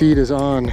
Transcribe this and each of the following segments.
feed is on.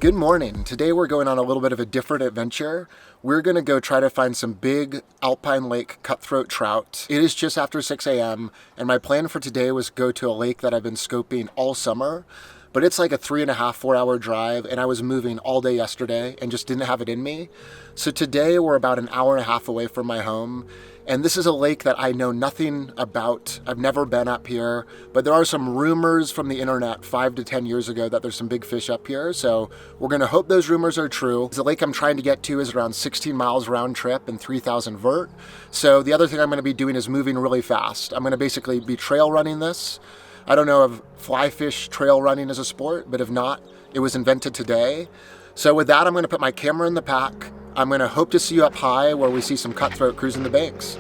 Good morning. Today we're going on a little bit of a different adventure. We're gonna go try to find some big Alpine lake cutthroat trout. It is just after 6 a.m. and my plan for today was to go to a lake that I've been scoping all summer, but it's like a 3.5, 4-hour drive, and I was moving all day yesterday and just didn't have it in me. So today we're about an hour and a half away from my home, and this is a lake that I know nothing about. I've never been up here, but there are some rumors from the internet 5 to 10 years ago that there's some big fish up here, so we're gonna hope those rumors are true. The lake I'm trying to get to is around 16 miles round trip and 3,000 vert. So the other thing I'm gonna be doing is moving really fast. I'm gonna basically be trail running this. I don't know if fly fish trail running is a sport, but if not, it was invented today. So with that, I'm gonna put my camera in the pack. I'm gonna hope to see you up high where we see some cutthroat cruising the banks.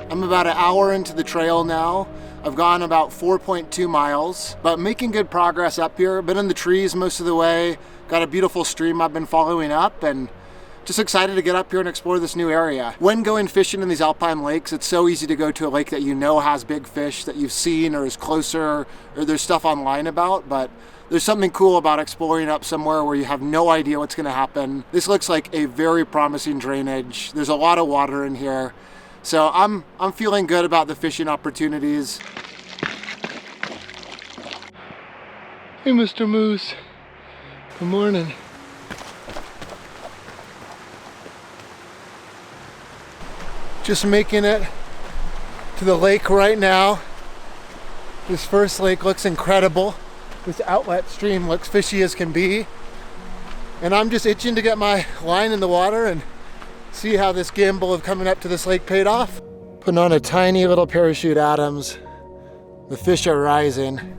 I'm about an hour into the trail now. I've gone about 4.2 miles, but making good progress up here. Been in the trees most of the way. Got a beautiful stream I've been following up, and just excited to get up here and explore this new area. When going fishing in these alpine lakes, it's so easy to go to a lake that you know has big fish that you've seen or is closer, or there's stuff online about, but there's something cool about exploring up somewhere where you have no idea what's gonna happen. This looks like a very promising drainage. There's a lot of water in here. So I'm feeling good about the fishing opportunities. Hey, Mr. Moose. Good morning. Just making it to the lake right now. This first lake looks incredible. This outlet stream looks fishy as can be. And I'm just itching to get my line in the water and see how this gamble of coming up to this lake paid off. Putting on a tiny little parachute Adams. The fish are rising,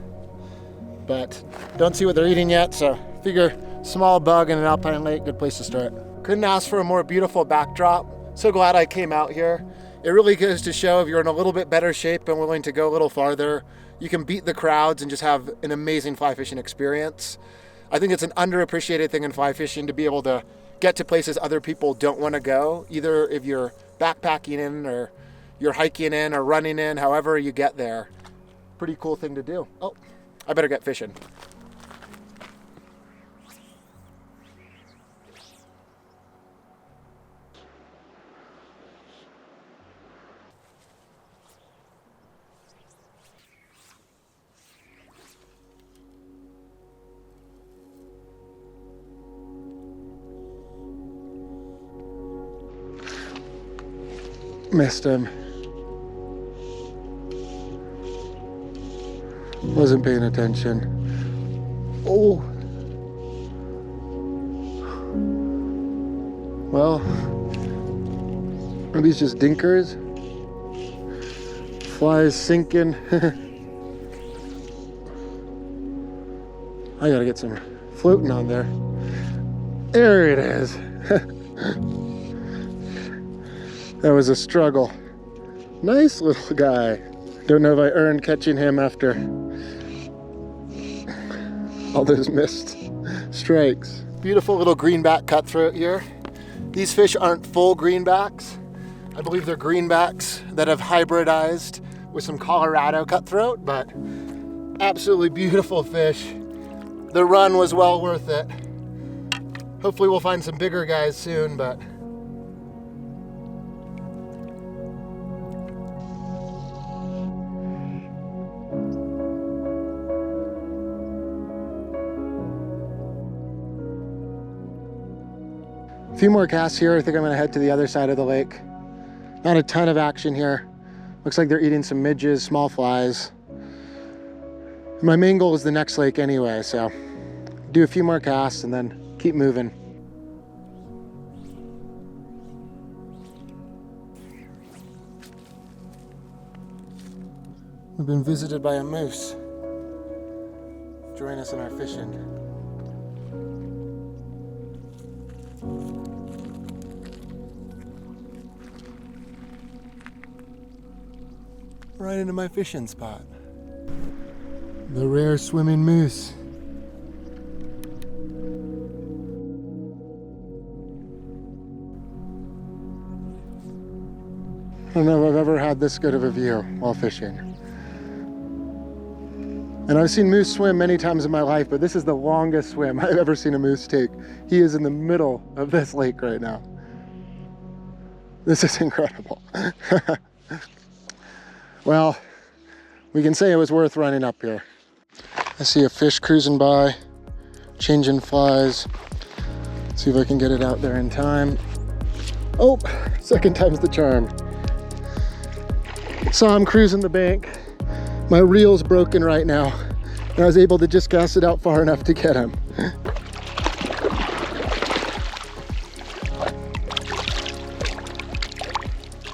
but don't see what they're eating yet, so figure small bug in an alpine lake, good place to start. Couldn't ask for a more beautiful backdrop. So glad I came out here. It really goes to show if you're in a little bit better shape and willing to go a little farther, you can beat the crowds and just have an amazing fly fishing experience. I think it's an underappreciated thing in fly fishing to be able to get to places other people don't want to go, either if you're backpacking in or you're hiking in or running in, however you get there. Pretty cool thing to do. Oh, I better get fishing. Missed him. Wasn't paying attention. Oh. Well, are these just dinkers? Flies sinking. I gotta get some floating on there. There it is. That was a struggle. Nice little guy. Don't know if I earned catching him after all those missed strikes. Beautiful little greenback cutthroat here. These fish aren't full greenbacks. I believe they're greenbacks that have hybridized with some Colorado cutthroat, but absolutely beautiful fish. The run was well worth it. Hopefully we'll find some bigger guys soon, but a few more casts here. I think I'm gonna head to the other side of the lake. Not a ton of action here. Looks like they're eating some midges, small flies. My main goal is the next lake anyway, so do a few more casts and then keep moving. We've been visited by a moose. Join us in our fishing. Right into my fishing spot. The rare swimming moose. don't know if I've ever had this good of a view while fishing. And I've seen moose swim many times in my life, but this is the longest swim I've ever seen a moose take. He is in the middle of this lake right now. This is incredible. Well, we can say it was worth running up here. I see a fish cruising by, changing flies. See if I can get it out there in time. Oh, second time's the charm. Saw him cruising the bank. My reel's broken right now, and I was able to just cast it out far enough to get him.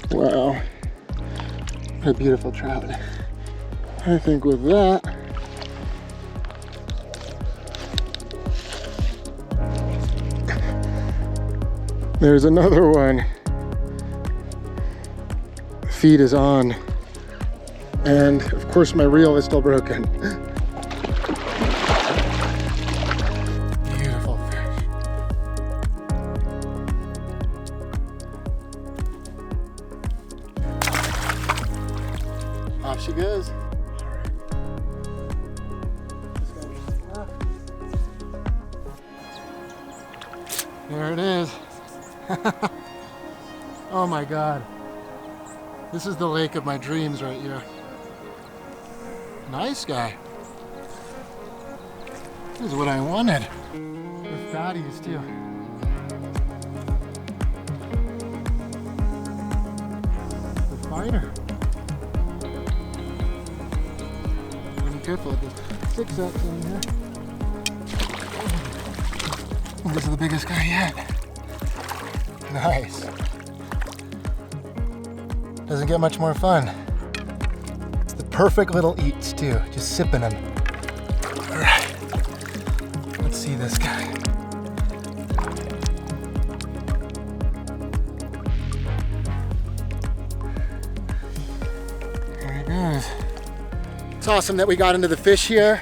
Wow, what a beautiful trout. I think with that, there's another one. Feed is on. And of course my reel is still broken. Beautiful fish. Off she goes. There it is. Oh my God. This is the lake of my dreams right here. Nice guy. This is what I wanted. With fatties too. The fighter. Be careful with this. 6 X in here. Oh, this is the biggest guy yet. Nice. Doesn't get much more fun. Perfect little eats too, just sipping them. All right, let's see this guy. There he goes. It's awesome that we got into the fish here.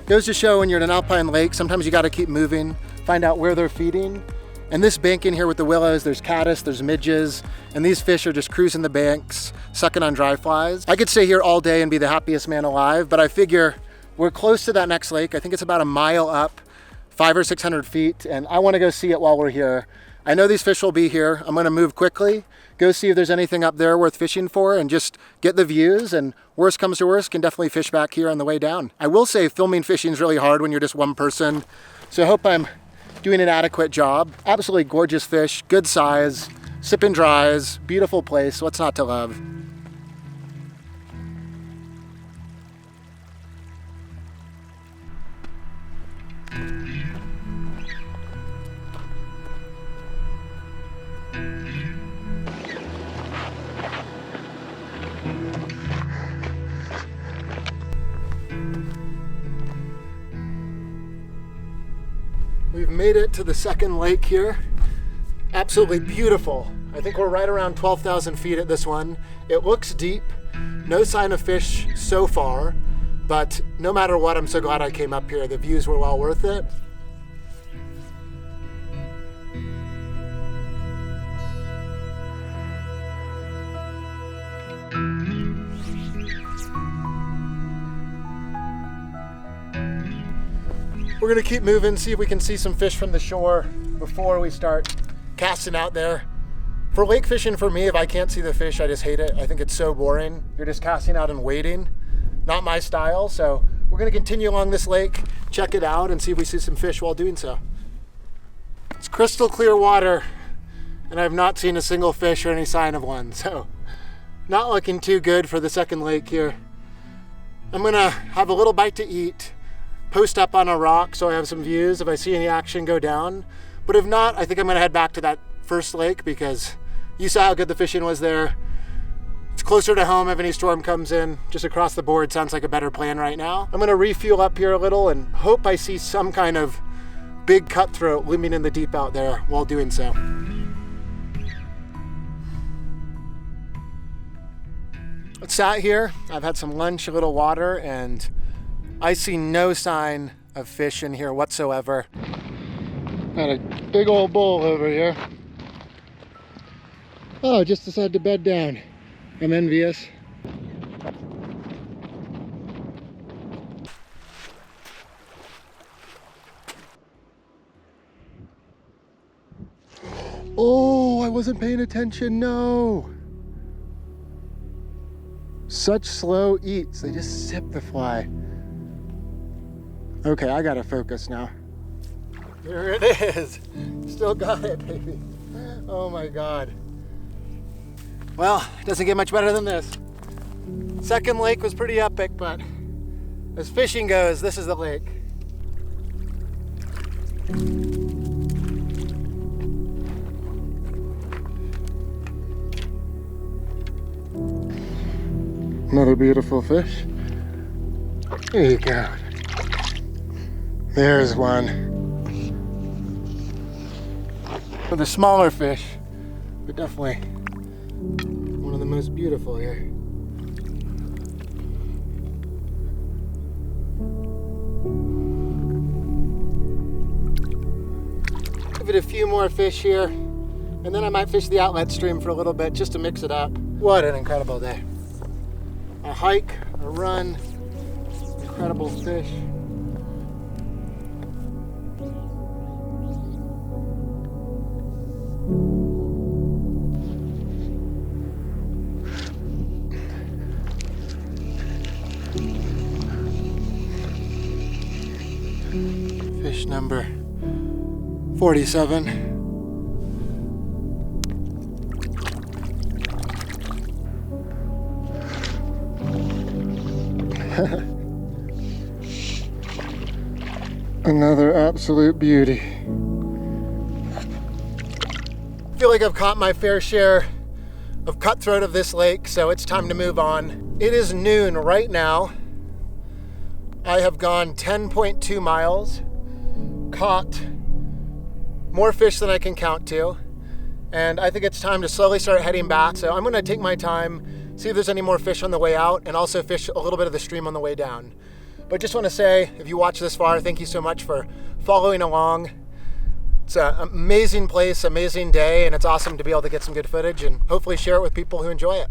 Goes to show when you're in an alpine lake, sometimes you gotta keep moving, find out where they're feeding. And this bank in here with the willows, there's caddis, there's midges, and these fish are just cruising the banks, sucking on dry flies. I could stay here all day and be the happiest man alive, but I figure we're close to that next lake. I think it's about a mile up, 500 or 600 feet, and I wanna go see it while we're here. I know these fish will be here. I'm gonna move quickly, go see if there's anything up there worth fishing for, and just get the views, and worst comes to worst, can definitely fish back here on the way down. I will say filming fishing is really hard when you're just one person, so I hope I'm doing an adequate job. Absolutely gorgeous fish, good size, sipping dries, beautiful place. What's not to love? We've made it to the second lake here. Absolutely beautiful. I think we're right around 12,000 feet at this one. It looks deep, no sign of fish so far, but no matter what, I'm so glad I came up here. The views were well worth it. We're gonna keep moving, see if we can see some fish from the shore before we start casting out there. For lake fishing, for me, if I can't see the fish, I just hate it. I think it's so boring. You're just casting out and waiting. Not my style, so we're gonna continue along this lake, check it out, and see if we see some fish while doing so. It's crystal clear water, and I've not seen a single fish or any sign of one, so not looking too good for the second lake here. I'm gonna have a little bite to eat, post up on a rock so I have some views if I see any action go down. But if not, I think I'm gonna head back to that first lake because you saw how good the fishing was there. It's closer to home if any storm comes in. Just across the board sounds like a better plan right now. I'm gonna refuel up here a little and hope I see some kind of big cutthroat looming in the deep out there while doing so. I sat here, I've had some lunch, a little water, and I see no sign of fish in here whatsoever. Got a big old bull over here. Oh, just decided to bed down. I'm envious. Oh, I wasn't paying attention, no. Such slow eats, they just sip the fly. Okay, I gotta focus now. Here it is. Still got it, baby. Oh my God. Well, it doesn't get much better than this. Second lake was pretty epic, but as fishing goes, this is the lake. Another beautiful fish. There you go. There's one. Well, the smaller fish, but definitely one of the most beautiful here. Give it a few more fish here, and then I might fish the outlet stream for a little bit just to mix it up. What an incredible day. A hike, a run, incredible fish. Fish number 47. Another absolute beauty. I feel like I've caught my fair share of cutthroat of this lake, so it's time to move on. It is noon right now. I have gone 10.2 miles, caught more fish than I can count to, and I think it's time to slowly start heading back. So I'm gonna take my time, see if there's any more fish on the way out, and also fish a little bit of the stream on the way down. But just wanna say, if you watch this far, thank you so much for following along. It's an amazing place, amazing day, and it's awesome to be able to get some good footage and hopefully share it with people who enjoy it.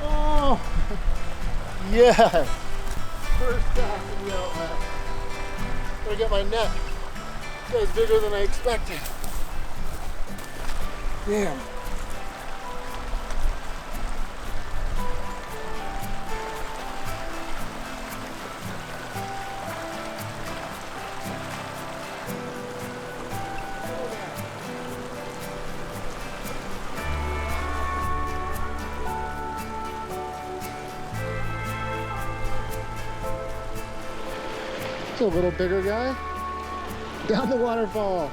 Oh, yes. First cast in the outlet. Gotta get my net. This guy's bigger than I expected. Damn. It's a little bigger guy. Down the waterfall.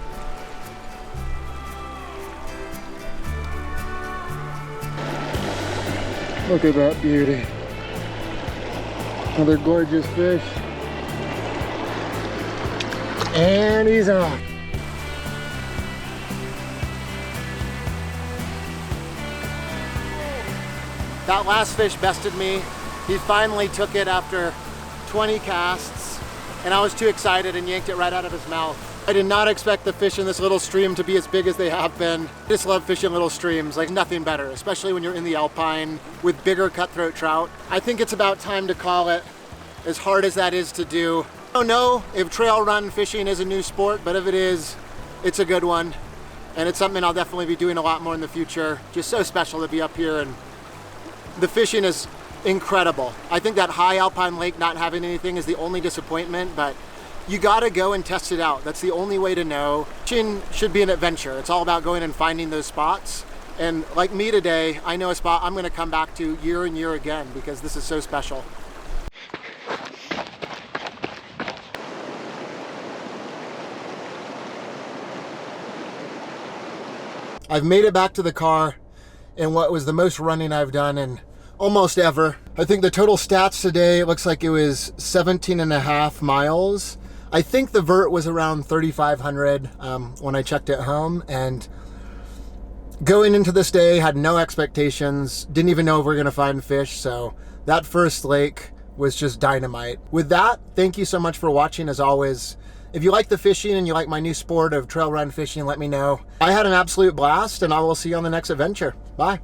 Look at that beauty. Another gorgeous fish. And he's off. That last fish bested me. He finally took it after 20 casts, and I was too excited and yanked it right out of his mouth. I did not expect the fish in this little stream to be as big as they have been. I just love fishing little streams, like nothing better, especially when you're in the Alpine with bigger cutthroat trout. I think it's about time to call it, as hard as that is to do. I don't know if trail run fishing is a new sport, but if it is, it's a good one. And it's something I'll definitely be doing a lot more in the future. Just so special to be up here, and the fishing is incredible. I think that high Alpine lake not having anything is the only disappointment, but you gotta go and test it out. That's the only way to know. Fishing should be an adventure. It's all about going and finding those spots. And like me today, I know a spot I'm gonna come back to year and year again because this is so special. I've made it back to the car in what was the most running I've done in almost ever. I think the total stats today, it looks like it was 17.5 miles. I think the vert was around 3,500 when I checked it home, and going into this day, had no expectations, didn't even know if we were gonna find fish, so that first lake was just dynamite. With that, thank you so much for watching as always. If you like the fishing and you like my new sport of trail run fishing, let me know. I had an absolute blast, and I will see you on the next adventure. Bye.